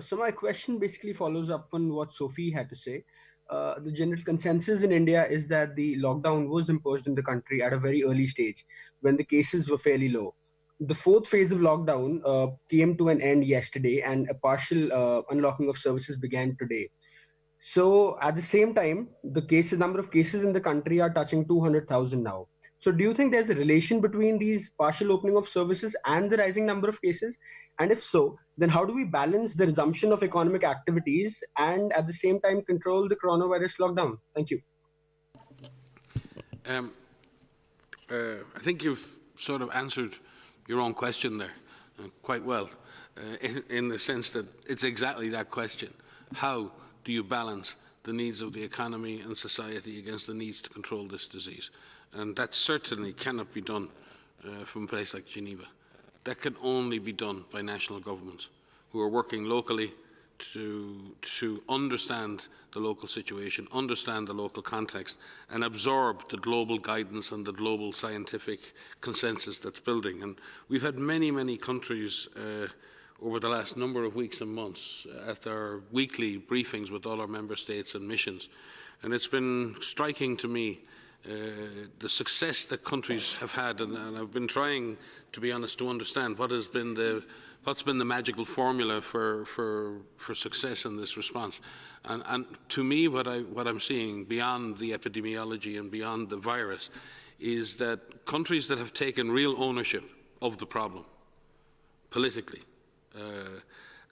So my question basically follows up on what Sophie had to say. The general consensus in India is that the lockdown was imposed in the country at a very early stage when the cases were fairly low. The fourth phase of lockdown came to an end yesterday, and a partial unlocking of services began today. So at the same time, the cases number of cases in the country are touching 200,000 now. So do you think there's a relation between these partial opening of services and the rising number of cases? And if so, then how do we balance the resumption of economic activities and at the same time control the coronavirus lockdown? Thank you. Um, I think you've sort of answered your own question there quite well, in the sense that it's exactly that question. How do you balance the needs of the economy and society against the needs to control this disease? And that certainly cannot be done from a place like Geneva. That can only be done by national governments who are working locally to understand the local situation, understand the local context, and absorb the global guidance and the global scientific consensus that's building. And we've had many, many countries over the last number of weeks and months at our weekly briefings with all our member states and missions. And it's been striking to me the success that countries have had, and I've been trying, to be honest, to understand what's been the magical formula for success in this response. And to me, what I'm seeing beyond the epidemiology and beyond the virus is that countries that have taken real ownership of the problem politically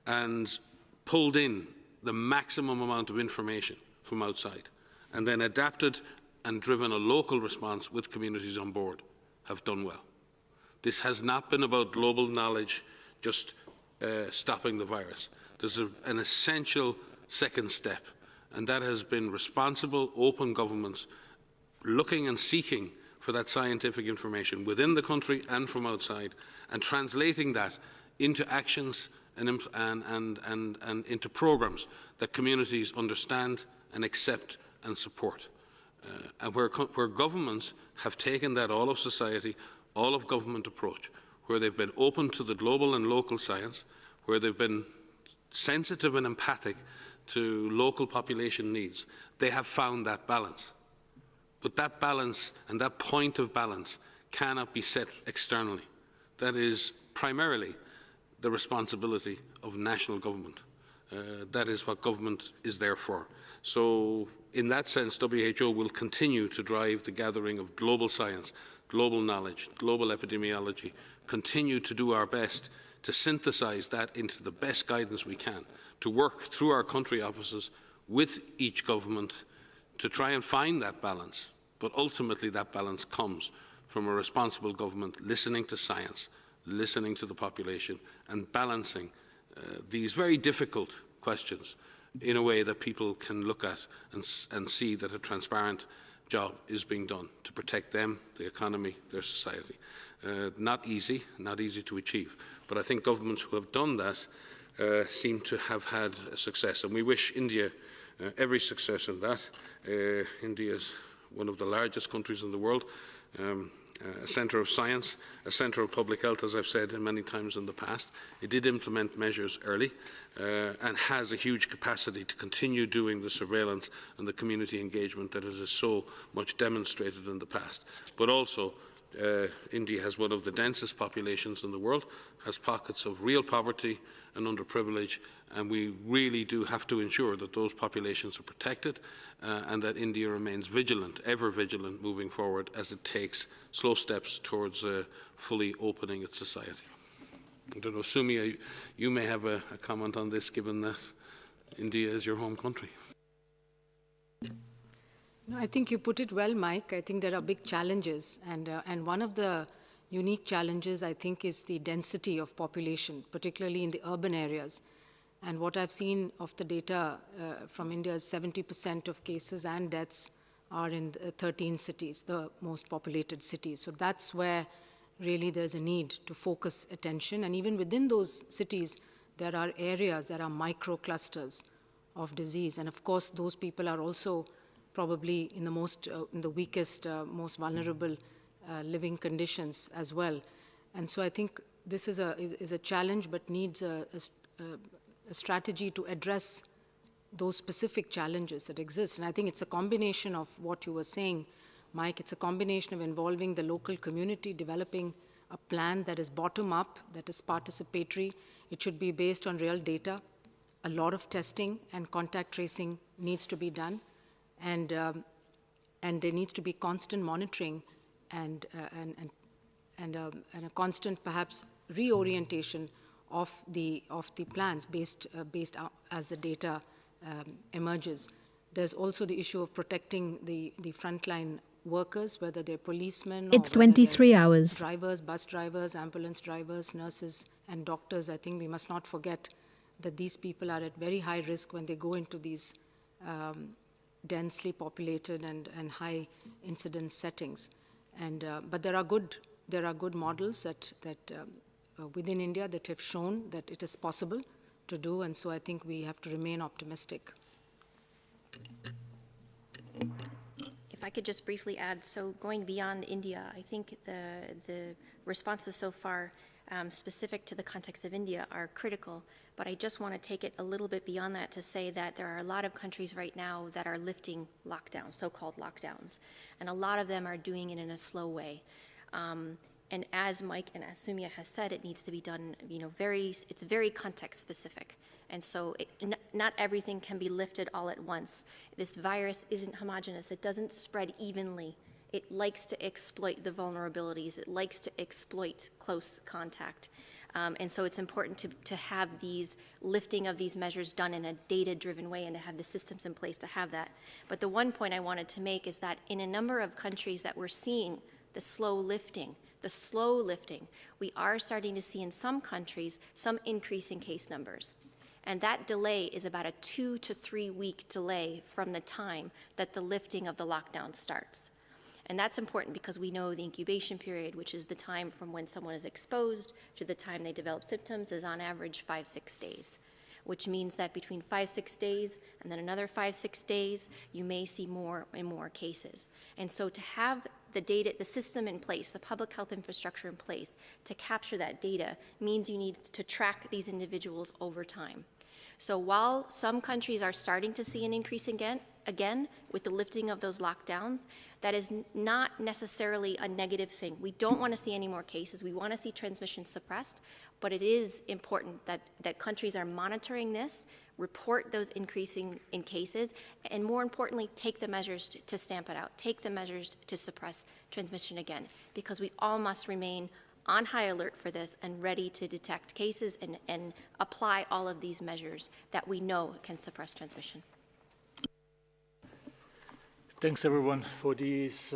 and pulled in the maximum amount of information from outside and then adapted and driven a local response with communities on board have done well. This has not been about global knowledge just stopping the virus. There's an essential second step, and that has been responsible, open governments looking and seeking for that scientific information within the country and from outside, and translating that into actions and into programs that communities understand and accept and support. And where governments have taken that all of society, all of government approach, where they've been open to the global and local science, where they've been sensitive and empathic to local population needs, they have found that balance. But that balance and that point of balance cannot be set externally. That is primarily the responsibility of national government. That is what government is there for. So in that sense, WHO will continue to drive the gathering of global science, global knowledge, global epidemiology, continue to do our best to synthesize that into the best guidance we can, to work through our country offices with each government to try and find that balance. But ultimately that balance comes from a responsible government listening to science, listening to the population, and balancing these very difficult questions in a way that people can look at and see that a transparent job is being done to protect them, the economy, their society. Not easy to achieve, but I think governments who have done that seem to have had success, and we wish India every success in that. India is one of the largest countries in the world, a centre of science, a centre of public health, as I've said many times in the past. It did implement measures early and has a huge capacity to continue doing the surveillance and the community engagement that it has so much demonstrated in the past. But also, India has one of the densest populations in the world, has pockets of real poverty and underprivilege, and we really do have to ensure that those populations are protected and that India remains vigilant, ever vigilant, moving forward as it takes slow steps towards fully opening its society. I don't know, Sumi, you may have a comment on this, given that India is your home country. No, I think you put it well, Mike. I think there are big challenges, and one of the unique challenges, I think, is the density of population, particularly in the urban areas. And what I've seen of the data from India is 70% of cases and deaths are in 13 cities, the most populated cities. So that's where really there's a need to focus attention. And even within those cities, there are areas, there are micro-clusters of disease. And of course, those people are also probably in the weakest, most vulnerable living conditions as well. And so I think this is a challenge, but needs strategy to address those specific challenges that exist. And I think it's a combination of what you were saying, Mike. It's a combination of involving the local community, developing a plan that is bottom-up, that is participatory. It should be based on real data. A lot of testing and contact tracing needs to be done, and there needs to be constant monitoring and a constant, perhaps, reorientation of the plans based as the data emerges. There's also the issue of protecting the frontline workers, whether they're policemen It's or whether 23 they're hours. drivers, bus drivers, ambulance drivers, nurses, and doctors. I think we must not forget that these people are at very high risk when they go into these densely populated and high incidence settings. But there are good models that within India that have shown that it is possible to do, and so I think we have to remain optimistic. If I could just briefly add, so going beyond India, I think the responses so far specific to the context of India are critical, but I just want to take it a little bit beyond that to say that there are a lot of countries right now that are lifting lockdowns, so-called lockdowns, and a lot of them are doing it in a slow way. And as Mike and as Sumya has said, it needs to be done, it's very context specific. And so not everything can be lifted all at once. This virus isn't homogeneous. It doesn't spread evenly. It likes to exploit the vulnerabilities. It likes to exploit close contact. And so it's important to have these lifting of these measures done in a data-driven way and to have the systems in place to have that. But the one point I wanted to make is that in a number of countries that we're seeing the slow lifting, we are starting to see in some countries some increase in case numbers. And that delay is about a 2 to 3 week delay from the time that the lifting of the lockdown starts. And that's important because we know the incubation period, which is the time from when someone is exposed to the time they develop symptoms, is on average 5-6 days, which means that between 5-6 days and then another 5-6 days, you may see more and more cases. And so to have the data, the system in place, the public health infrastructure in place to capture that data means you need to track these individuals over time. So while some countries are starting to see an increase again with the lifting of those lockdowns, that is not necessarily a negative thing. We don't want to see any more cases. We want to see transmission suppressed, but it is important that countries are monitoring this, report those increasing in cases, and more importantly, take the measures to stamp it out, take the measures to suppress transmission again, because we all must remain on high alert for this and ready to detect cases and apply all of these measures that we know can suppress transmission. Thanks everyone for these